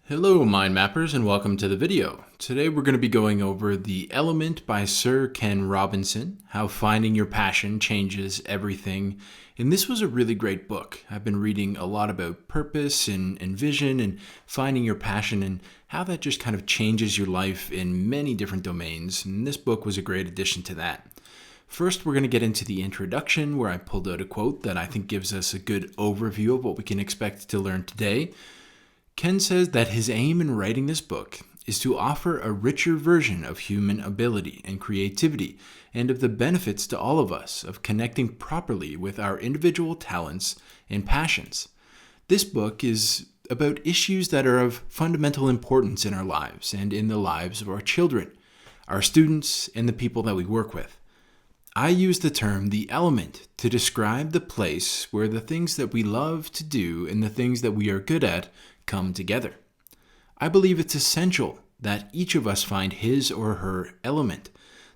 Hello mind mappers and welcome to the video. Today we're going to be going over The Element by Sir Ken Robinson, how finding your passion changes everything. And this was a really great book. I've been reading a lot about purpose and vision and finding your passion and how that just kind of changes your life in many different domains. And this book was a great addition to that. First, we're going to get into the introduction where I pulled out a quote that I think gives us a good overview of what we can expect to learn today. Ken says that his aim in writing this book is to offer a richer version of human ability and creativity and of the benefits to all of us of connecting properly with our individual talents and passions. This book is about issues that are of fundamental importance in our lives and in the lives of our children, our students, and the people that we work with. I use the term the element to describe the place where the things that we love to do and the things that we are good at come together. I believe it's essential that each of us find his or her element,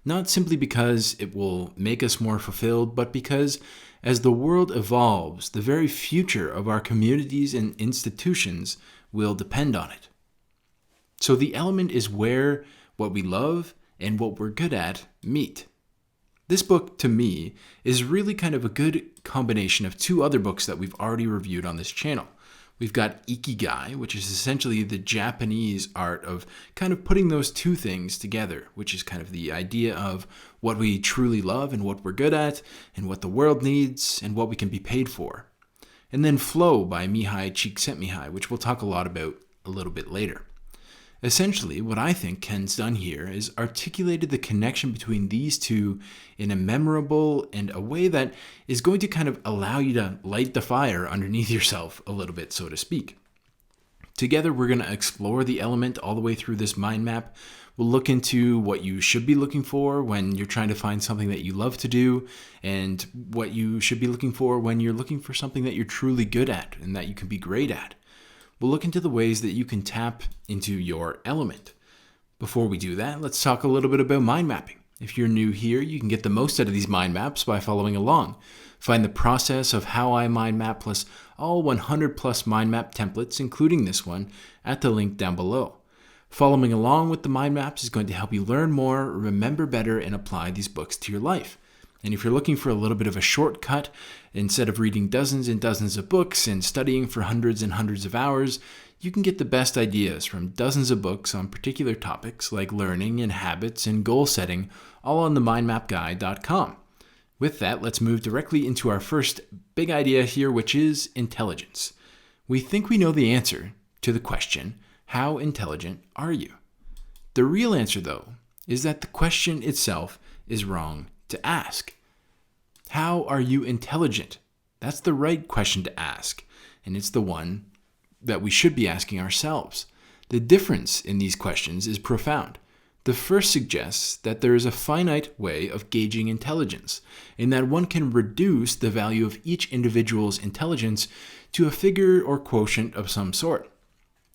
not simply because it will make us more fulfilled, but because as the world evolves, the very future of our communities and institutions will depend on it. So the element is where what we love and what we're good at meet. This book, to me, is really kind of a good combination of two other books that we've already reviewed on this channel. We've got Ikigai, which is essentially the Japanese art of kind of putting those two things together, which is kind of the idea of what we truly love and what we're good at, and what the world needs, and what we can be paid for. And then Flow by Mihai Csikszentmihalyi, which we'll talk a lot about a little bit later. Essentially, what I think Ken's done here is articulated the connection between these two in a memorable and a way that is going to kind of allow you to light the fire underneath yourself a little bit, so to speak. Together, we're going to explore the element all the way through this mind map. We'll look into what you should be looking for when you're trying to find something that you love to do, and what you should be looking for when you're looking for something that you're truly good at and that you can be great at. We'll look into the ways that you can tap into your element. Before we do that, let's talk a little bit about mind mapping. If you're new here, you can get the most out of these mind maps by following along. Find the process of how I mind map plus all 100 plus mind map templates, including this one, at the link down below. Following along with the mind maps is going to help you learn more, remember better, and apply these books to your life. And if you're looking for a little bit of a shortcut, instead of reading dozens and dozens of books and studying for hundreds and hundreds of hours, you can get the best ideas from dozens of books on particular topics like learning and habits and goal setting, all on the mindmapguy.com. With that, let's move directly into our first big idea here, which is intelligence. We think we know the answer to the question, how intelligent are you? The real answer, though, is that the question itself is wrong to ask. How are you intelligent? That's the right question to ask, and it's the one that we should be asking ourselves. The difference in these questions is profound. The first suggests that there is a finite way of gauging intelligence, in that one can reduce the value of each individual's intelligence to a figure or quotient of some sort.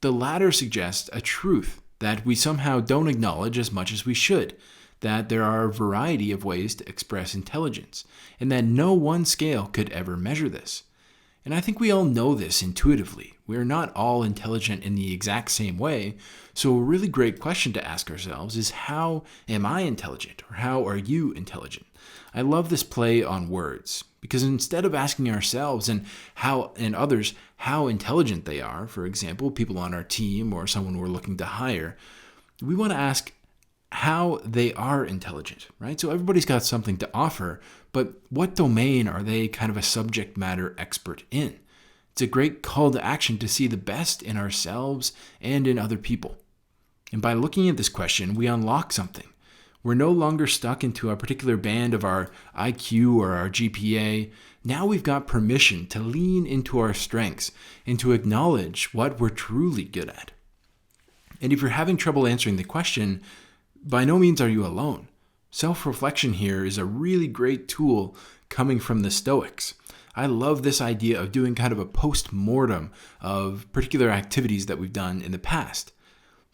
The latter suggests a truth that we somehow don't acknowledge as much as we should, that there are a variety of ways to express intelligence, and that no one scale could ever measure this. And I think we all know this intuitively. We are not all intelligent in the exact same way, so a really great question to ask ourselves is, how am I intelligent, or how are you intelligent? I love this play on words, because instead of asking ourselves and others how intelligent they are, for example, people on our team or someone we're looking to hire, we want to ask how they are intelligent, right? So everybody's got something to offer, but what domain are they kind of a subject matter expert in? It's a great call to action to see the best in ourselves and in other people. And by looking at this question, we unlock something. We're no longer stuck into a particular band of our IQ or our GPA. Now we've got permission to lean into our strengths and to acknowledge what we're truly good at. And if you're having trouble answering the question, by no means are you alone. Self-reflection here is a really great tool coming from the Stoics. I love this idea of doing kind of a post-mortem of particular activities that we've done in the past.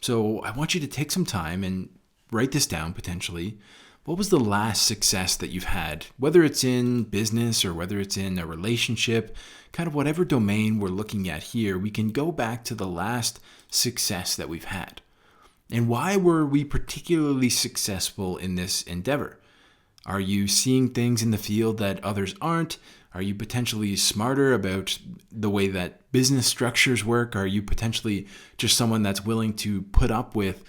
So I want you to take some time and write this down potentially. What was the last success that you've had? Whether it's in business or whether it's in a relationship, kind of whatever domain we're looking at here, we can go back to the last success that we've had. And why were we particularly successful in this endeavor? Are you seeing things in the field that others aren't? Are you potentially smarter about the way that business structures work? Are you potentially just someone that's willing to put up with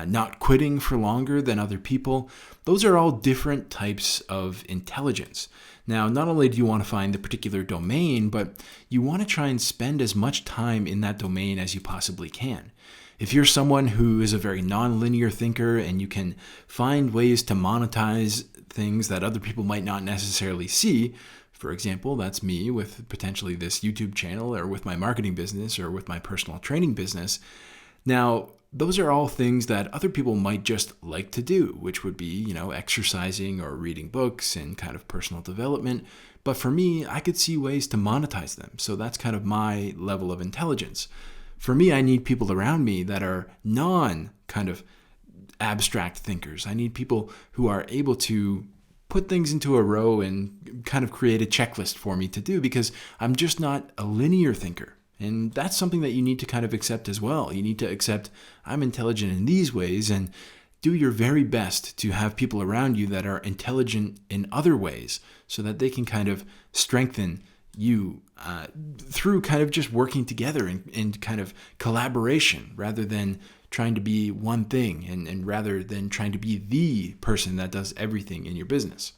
not quitting for longer than other people? Those are all different types of intelligence. Now, not only do you want to find the particular domain, but you want to try and spend as much time in that domain as you possibly can. If you're someone who is a very non-linear thinker and you can find ways to monetize things that other people might not necessarily see, for example, that's me with potentially this YouTube channel or with my marketing business or with my personal training business. Now, those are all things that other people might just like to do, which would be, exercising or reading books and kind of personal development. But for me, I could see ways to monetize them. So that's kind of my level of intelligence. For me, I need people around me that are kind of abstract thinkers. I need people who are able to put things into a row and kind of create a checklist for me to do, because I'm just not a linear thinker. And that's something that you need to kind of accept as well. You need to accept I'm intelligent in these ways and do your very best to have people around you that are intelligent in other ways so that they can kind of strengthen you through kind of just working together in kind of collaboration rather than trying to be one thing and rather than trying to be the person that does everything in your business.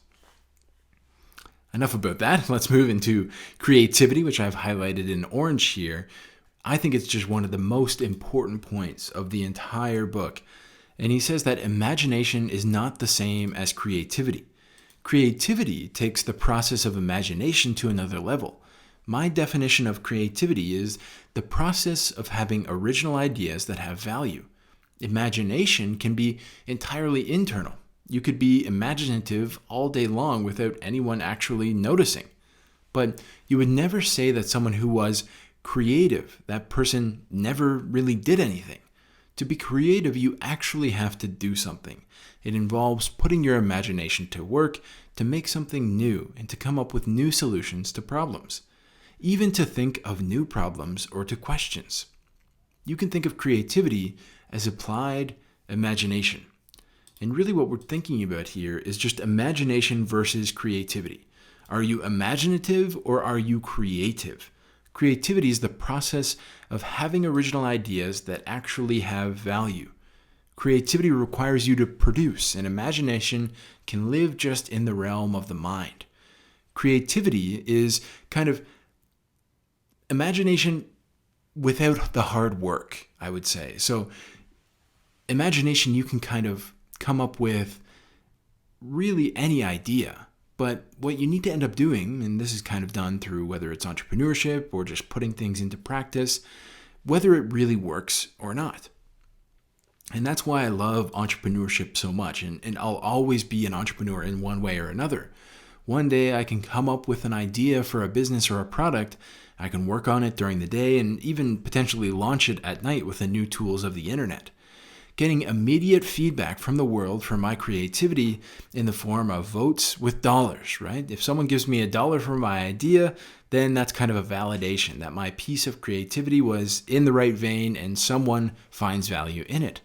Enough about that. Let's move into creativity, which I've highlighted in orange here. I think it's just one of the most important points of the entire book. And he says that imagination is not the same as creativity. Creativity takes the process of imagination to another level. My definition of creativity is the process of having original ideas that have value. Imagination can be entirely internal. You could be imaginative all day long without anyone actually noticing. But you would never say that someone who was creative, that person never really did anything. To be creative, you actually have to do something. It involves putting your imagination to work to make something new and to come up with new solutions to problems, even to think of new problems or to questions. You can think of creativity as applied imagination. And really what we're thinking about here is just imagination versus creativity. Are you imaginative or are you creative? Creativity is the process of having original ideas that actually have value. Creativity requires you to produce, and imagination can live just in the realm of the mind. Creativity is kind of imagination without the hard work, I would say. So imagination, you can kind of come up with really any idea. But what you need to end up doing, and this is kind of done through whether it's entrepreneurship or just putting things into practice, whether it really works or not. And that's why I love entrepreneurship so much. And I'll always be an entrepreneur in one way or another. One day I can come up with an idea for a business or a product. I can work on it during the day and even potentially launch it at night with the new tools of the internet. Getting immediate feedback from the world for my creativity in the form of votes with dollars, right? If someone gives me $1 for my idea, then that's kind of a validation that my piece of creativity was in the right vein and someone finds value in it.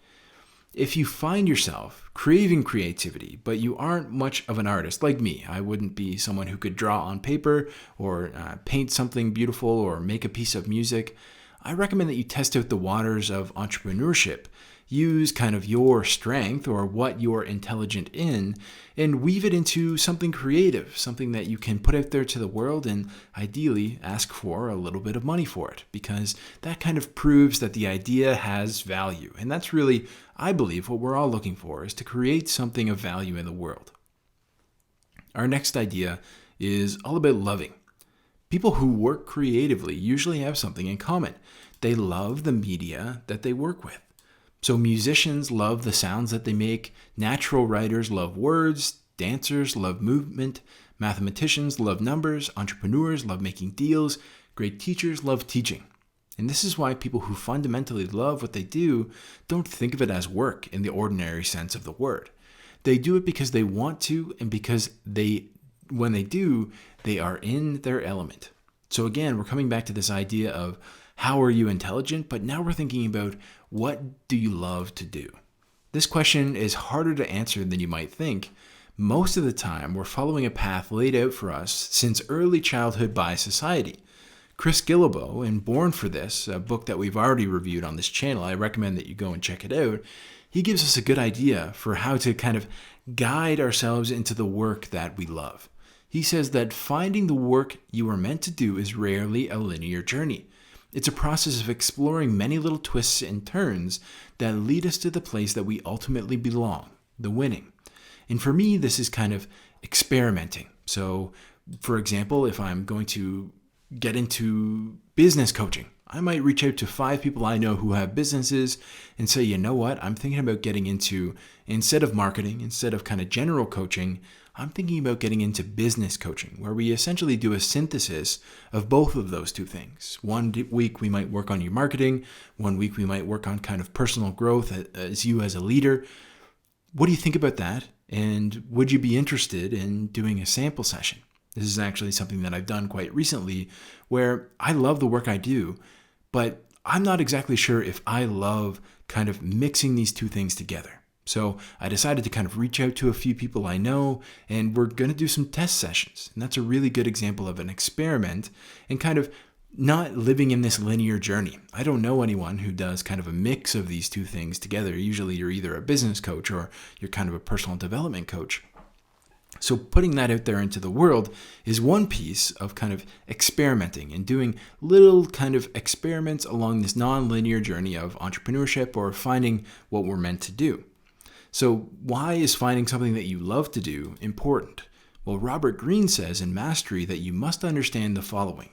If you find yourself craving creativity, but you aren't much of an artist like me, I wouldn't be someone who could draw on paper or paint something beautiful or make a piece of music, I recommend that you test out the waters of entrepreneurship. Use kind of your strength or what you're intelligent in and weave it into something creative, something that you can put out there to the world and ideally ask for a little bit of money for it, because that kind of proves that the idea has value. And that's really, I believe, what we're all looking for, is to create something of value in the world. Our next idea is all about loving. People who work creatively usually have something in common. They love the media that they work with. So musicians love the sounds that they make, natural writers love words, dancers love movement, mathematicians love numbers, entrepreneurs love making deals, great teachers love teaching. And this is why people who fundamentally love what they do don't think of it as work in the ordinary sense of the word. They do it because they want to, and because when they do, they are in their element. So again, we're coming back to this idea of how are you intelligent, but now we're thinking about what do you love to do? This question is harder to answer than you might think. Most of the time, we're following a path laid out for us since early childhood by society. Chris Guillebeau, in Born for This, a book that we've already reviewed on this channel, I recommend that you go and check it out. He gives us a good idea for how to kind of guide ourselves into the work that we love. He says that finding the work you are meant to do is rarely a linear journey. It's a process of exploring many little twists and turns that lead us to the place that we ultimately belong, the winning. And for me, this is kind of experimenting. So, for example, if I'm going to get into business coaching, I might reach out to 5 people I know who have businesses and say, you know what, I'm thinking about getting into, instead of marketing, instead of kind of general coaching, I'm thinking about getting into business coaching, where we essentially do a synthesis of both of those two things. One week we might work on your marketing, one week we might work on kind of personal growth as you as a leader. What do you think about that? And would you be interested in doing a sample session? This is actually something that I've done quite recently, where I love the work I do, but I'm not exactly sure if I love kind of mixing these two things together. So I decided to kind of reach out to a few people I know, and we're going to do some test sessions. And that's a really good example of an experiment and kind of not living in this linear journey. I don't know anyone who does kind of a mix of these two things together. Usually you're either a business coach or you're kind of a personal development coach. So putting that out there into the world is one piece of kind of experimenting and doing little kind of experiments along this non-linear journey of entrepreneurship or finding what we're meant to do. So why is finding something that you love to do important? Well, Robert Greene says in Mastery that you must understand the following.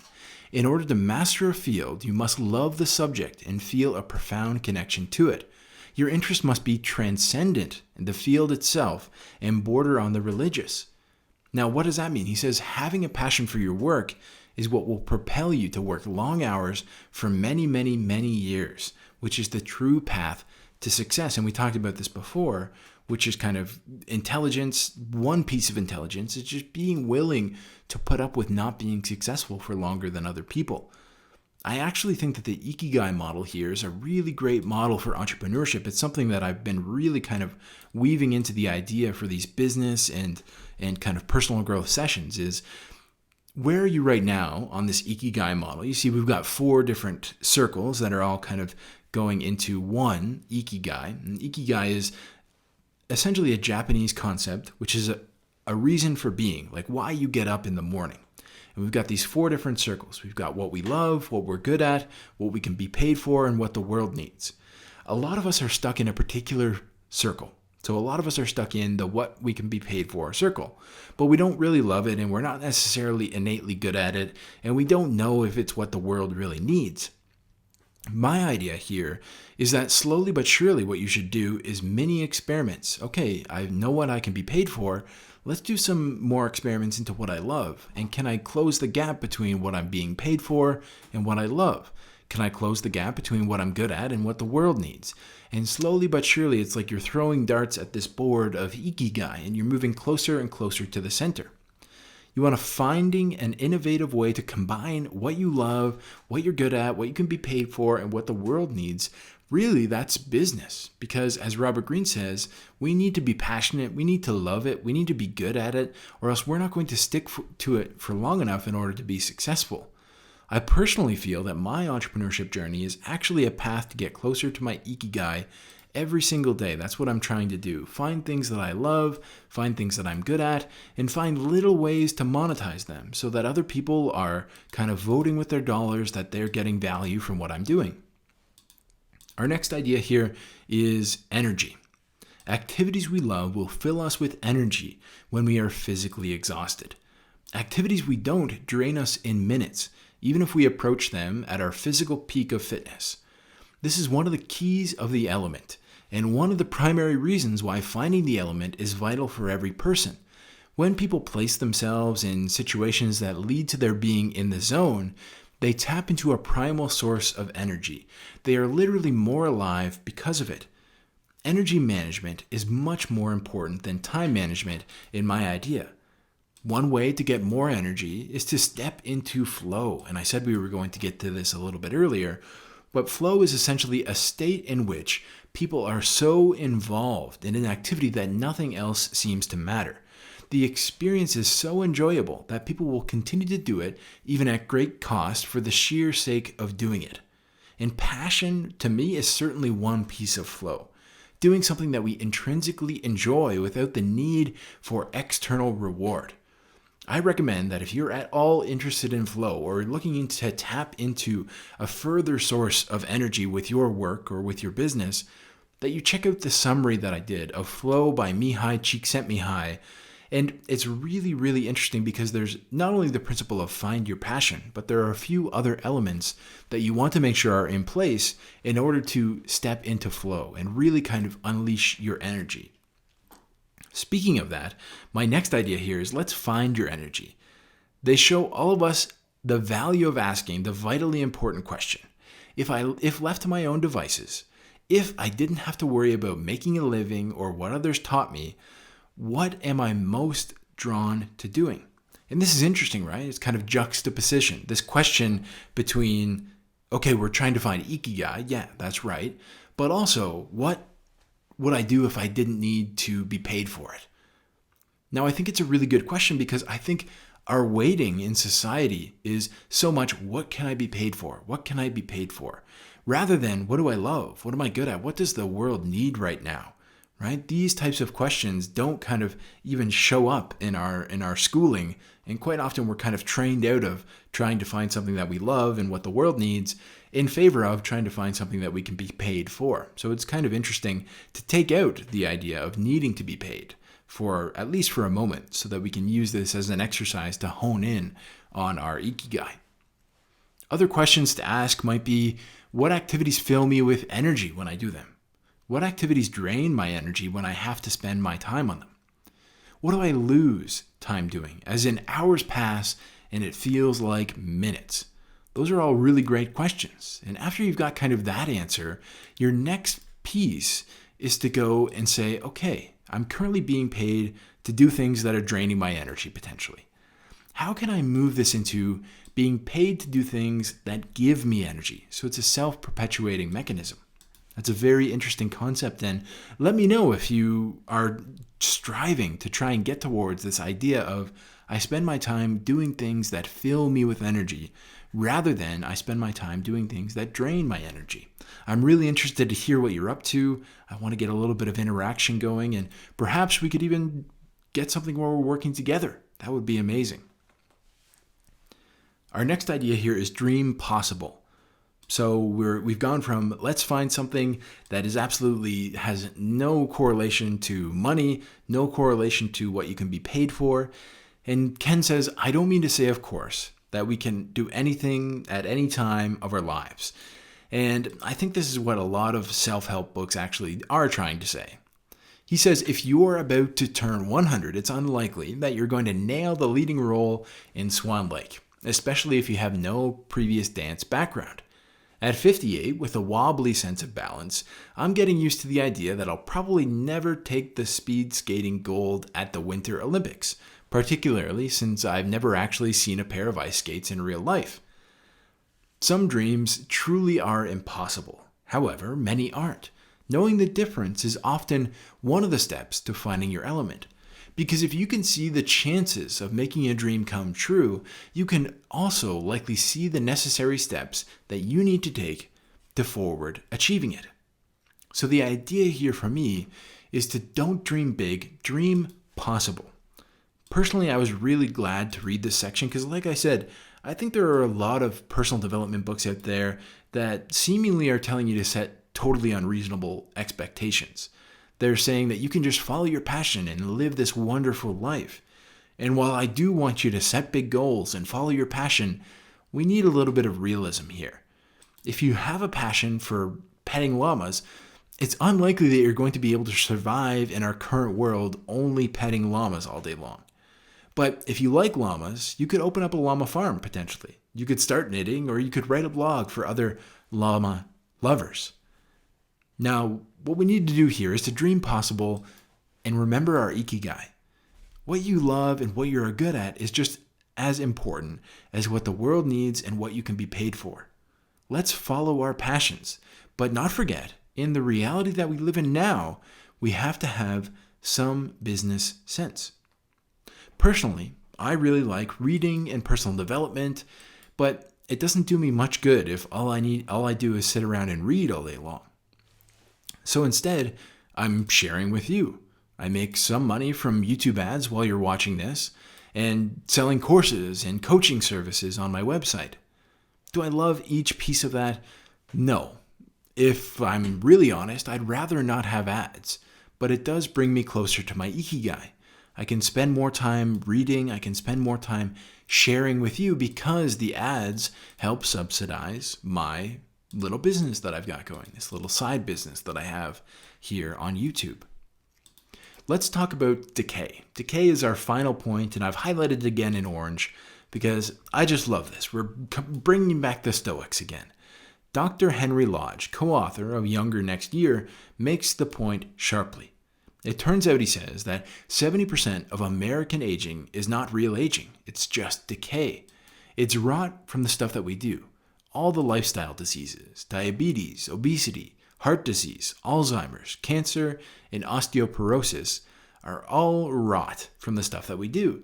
In order to master a field, you must love the subject and feel a profound connection to it. Your interest must be transcendent in the field itself and border on the religious. Now, what does that mean? He says having a passion for your work is what will propel you to work long hours for many, many, many years, which is the true path to success. And we talked about this before, which is kind of intelligence. One piece of intelligence is just being willing to put up with not being successful for longer than other people. I actually think that the Ikigai model here is a really great model for entrepreneurship. It's something that I've been really kind of weaving into the idea for these business and kind of personal growth sessions is, where are you right now on this Ikigai model? You see, we've got 4 different circles that are all kind of going into one Ikigai. And Ikigai is essentially a Japanese concept, which is a reason for being, like why you get up in the morning. And we've got these 4 different circles. We've got what we love, what we're good at, what we can be paid for, and what the world needs. A lot of us are stuck in a particular circle. So a lot of us are stuck in the what we can be paid for circle. But we don't really love it, and we're not necessarily innately good at it, and we don't know if it's what the world really needs. My idea here is that slowly but surely what you should do is mini experiments. Okay, I know what I can be paid for. Let's do some more experiments into what I love. And can I close the gap between what I'm being paid for and what I love? Can I close the gap between what I'm good at and what the world needs? And slowly but surely, it's like you're throwing darts at this board of Ikigai and you're moving closer and closer to the center. You want to finding an innovative way to combine what you love, what you're good at, what you can be paid for, and what the world needs. Really, that's business. Because as Robert Greene says, we need to be passionate, we need to love it, we need to be good at it, or else we're not going to stick to it for long enough in order to be successful. I personally feel that my entrepreneurship journey is actually a path to get closer to my Ikigai every single day. That's what I'm trying to do. Find things that I love, find things that I'm good at, and find little ways to monetize them so that other people are kind of voting with their dollars that they're getting value from what I'm doing. Our next idea here is energy. Activities we love will fill us with energy when we are physically exhausted. Activities we don't drain us in minutes, even if we approach them at our physical peak of fitness. This is one of the keys of the element, and one of the primary reasons why finding the element is vital for every person. When people place themselves in situations that lead to their being in the zone, they tap into a primal source of energy. They are literally more alive because of it. energy management is much more important than time management in my idea. One way to get more energy is to step into flow. And I said we were going to get to this a little bit earlier, but flow is essentially a state in which people are so involved in an activity that nothing else seems to matter. The experience is so enjoyable that people will continue to do it even at great cost for the sheer sake of doing it. And passion, to me, is certainly one piece of flow. Doing something that we intrinsically enjoy without the need for external reward. I recommend that if you're at all interested in flow or looking to tap into a further source of energy with your work or with your business, that you check out the summary that I did of Flow by Mihai Csikszentmihalyi. And it's really, really interesting because there's not only the principle of find your passion, but there are a few other elements that you want to make sure are in place in order to step into flow and really kind of unleash your energy. Speaking of that, my next idea here is let's find your energy. They show all of us the value of asking the vitally important question. If left to my own devices, if I didn't have to worry about making a living or what others taught me, what am I most drawn to doing? And this is interesting, right? It's kind of juxtaposition. This question between, okay, we're trying to find ikigai. Yeah, that's right. But also, what would I do if I didn't need to be paid for it? Now, I think it's a really good question because I think our waiting in society is so much, what can I be paid for? What can I be paid for? Rather than, what do I love? What am I good at? What does the world need right now? Right? These types of questions don't kind of even show up in our schooling. And quite often we're kind of trained out of trying to find something that we love and what the world needs in favor of trying to find something that we can be paid for. So it's kind of interesting to take out the idea of needing to be paid for at least for a moment so that we can use this as an exercise to hone in on our ikigai. Other questions to ask might be, what activities fill me with energy when I do them? What activities drain my energy when I have to spend my time on them? What do I lose time doing? As in hours pass and it feels like minutes. Those are all really great questions. And after you've got kind of that answer, your next piece is to go and say, okay, I'm currently being paid to do things that are draining my energy potentially. How can I move this into being paid to do things that give me energy? So it's a self-perpetuating mechanism. That's a very interesting concept, and let me know if you are striving to try and get towards this idea of I spend my time doing things that fill me with energy rather than I spend my time doing things that drain my energy. I'm really interested to hear what you're up to. I want to get a little bit of interaction going, and perhaps we could even get something where we're working together. That would be amazing. Our next idea here is dream possible. So we've gone from let's find something that is absolutely has no correlation to money, no correlation to what you can be paid for. And Ken says, I don't mean to say, of course, that we can do anything at any time of our lives. And I think this is what a lot of self-help books actually are trying to say. He says, if you're about to turn 100, it's unlikely that you're going to nail the leading role in Swan Lake, especially if you have no previous dance background. At 58, with a wobbly sense of balance, I'm getting used to the idea that I'll probably never take the speed skating gold at the Winter Olympics, particularly since I've never actually seen a pair of ice skates in real life. Some dreams truly are impossible. However, many aren't. Knowing the difference is often one of the steps to finding your element. Because if you can see the chances of making a dream come true, you can also likely see the necessary steps that you need to take to forward achieving it. So the idea here for me is to don't dream big, dream possible. Personally, I was really glad to read this section because, like I said, I think there are a lot of personal development books out there that seemingly are telling you to set totally unreasonable expectations. They're saying that you can just follow your passion and live this wonderful life. And while I do want you to set big goals and follow your passion, we need a little bit of realism here. If you have a passion for petting llamas, it's unlikely that you're going to be able to survive in our current world only petting llamas all day long. But if you like llamas, you could open up a llama farm potentially. You could start knitting, or you could write a blog for other llama lovers. Now, what we need to do here is to dream possible and remember our ikigai. What you love and what you're good at is just as important as what the world needs and what you can be paid for. Let's follow our passions, but not forget, in the reality that we live in now, we have to have some business sense. Personally, I really like reading and personal development, but it doesn't do me much good if all I do is sit around and read all day long. So instead, I'm sharing with you. I make some money from YouTube ads while you're watching this and selling courses and coaching services on my website. Do I love each piece of that? No. If I'm really honest, I'd rather not have ads, but it does bring me closer to my ikigai. I can spend more time reading, I can spend more time sharing with you because the ads help subsidize my little business that I've got going, this little side business that I have here on YouTube. Let's talk about decay. Decay is our final point, and I've highlighted it again in orange because I just love this. We're bringing back the Stoics again. Dr. Henry Lodge, co-author of Younger Next Year, makes the point sharply. It turns out, he says, that 70% of American aging is not real aging. It's just decay. It's rot from the stuff that we do. All the lifestyle diseases, diabetes, obesity, heart disease, Alzheimer's, cancer, and osteoporosis are all rot from the stuff that we do.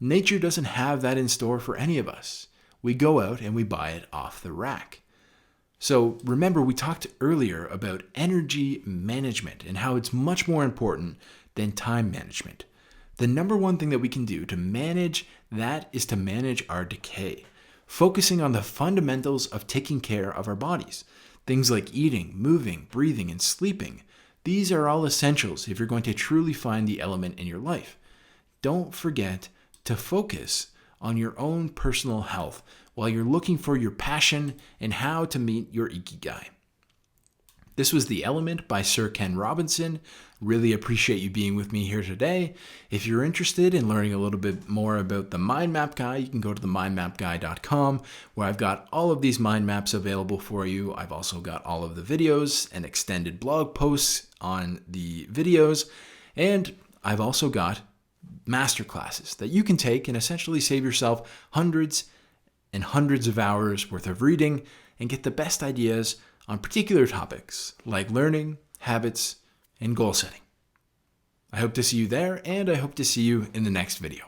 Nature doesn't have that in store for any of us. We go out and we buy it off the rack. So remember, we talked earlier about energy management and how it's much more important than time management. The number one thing that we can do to manage that is to manage our decay, focusing on the fundamentals of taking care of our bodies. Things like eating, moving, breathing, and sleeping. These are all essentials if you're going to truly find the element in your life. Don't forget to focus on your own personal health while you're looking for your passion and how to meet your ikigai. This was The Element by Sir Ken Robinson. Really appreciate you being with me here today. If you're interested in learning a little bit more about the mind map guy, you can go to themindmapguy.com, where I've got all of these mind maps available for you. I've also got all of the videos and extended blog posts on the videos, and I've also got masterclasses that you can take and essentially save yourself hundreds and hundreds of hours worth of reading and get the best ideas on particular topics like learning, habits, and goal setting. I hope to see you there, and I hope to see you in the next video.